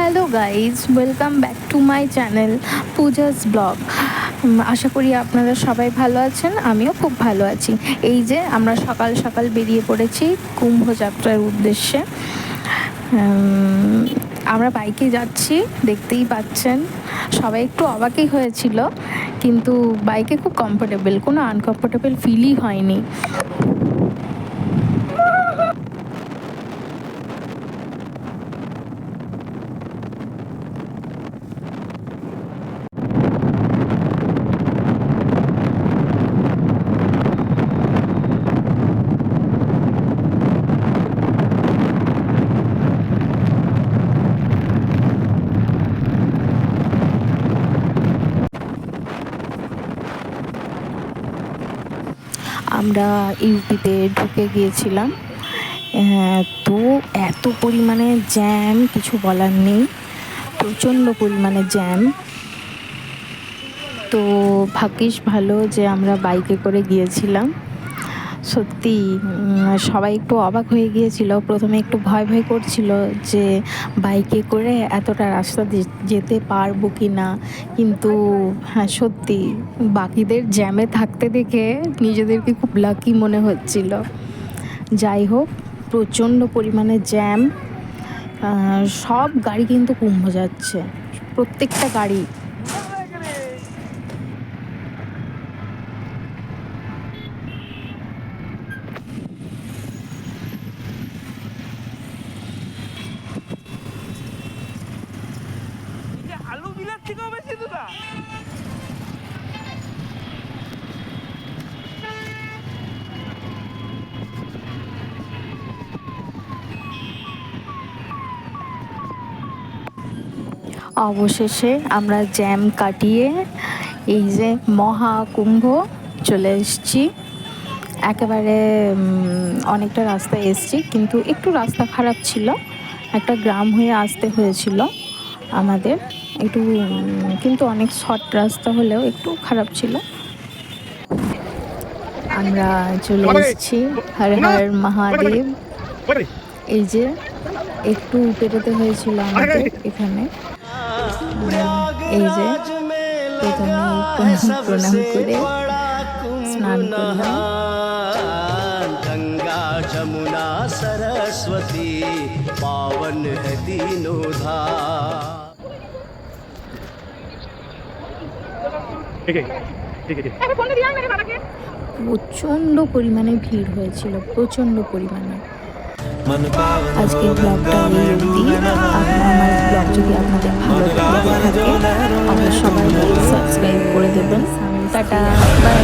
Hello guys, welcome back to my channel Pooja's blog. আশা করি আপনারা সবাই ভালো আছেন, আমিও খুব ভালো আছি। এই যে আমরা সকাল সকাল বেরিয়ে পড়েছি কুম্ভযাত্রার উদ্দেশ্যে। আমরা বাইকে যাচ্ছি, দেখতেই পাচ্ছেন। সবাই একটু অবাকই হয়েছিল, কিন্তু বাইকে খুব কমফোর্টেবল, কোনো আনকমফোর্টেবল ফিলই হয়নি। আমরা ইউপিতে ঢুকে গিয়েছিলাম, তো এত পরিমাণে জ্যাম, কিছু বলার নেই, প্রচণ্ড পরিমাণে জ্যাম। তো ভাগ্যিস ভালো যে আমরা বাইকে করে গিয়েছিলাম। সত্যি সবাই একটু অবাক হয়ে গিয়েছিল, প্রথমে একটু ভয় ভয় করছিল যে বাইকে করে এতটা রাস্তা যেতে পারবো কি না, কিন্তু হ্যাঁ, সত্যি বাকিদের জ্যামে থাকতে দেখে নিজেদেরকে খুব লাকি মনে হচ্ছিল। যাই হোক, প্রচণ্ড পরিমাণে জ্যাম, সব গাড়ি কিন্তু কুম্ভ যাচ্ছে, প্রত্যেকটা গাড়ি। আলু বিলার থেকেও বেশি দুটা। অবশেষে আমরা জ্যাম কাটিয়ে এই যে মহাকুম্ভ চলে এসেছি। একেবারে অনেকটা রাস্তা এসেছি, কিন্তু একটু রাস্তা খারাপ ছিল, একটা গ্রাম হয়ে আসতে হয়েছিল আমাদের একটু, কিন্তু অনেক শর্ট রাস্তা হলেও একটু খারাপ ছিল। আমরা চলে এসেছি হর হর মহাদেব। এই যে একটু পেরোতে হয়েছিল আমাদের এখানে। এই যে প্রথমে প্রণাম করে স্নান করলাম। गंगा जमुना सरस्वती पावन है तीनों धाम। প্রচণ্ড পরিমাণে ভিড় হয়েছিল, প্রচণ্ড পরিমাণে। আজকের ব্লগটা এই অবধি। আমার ব্লগ যদি আপনাদের ভালো লাগে থাকে, সবাই সাবস্ক্রাইব করে দেবেন। Tata, by.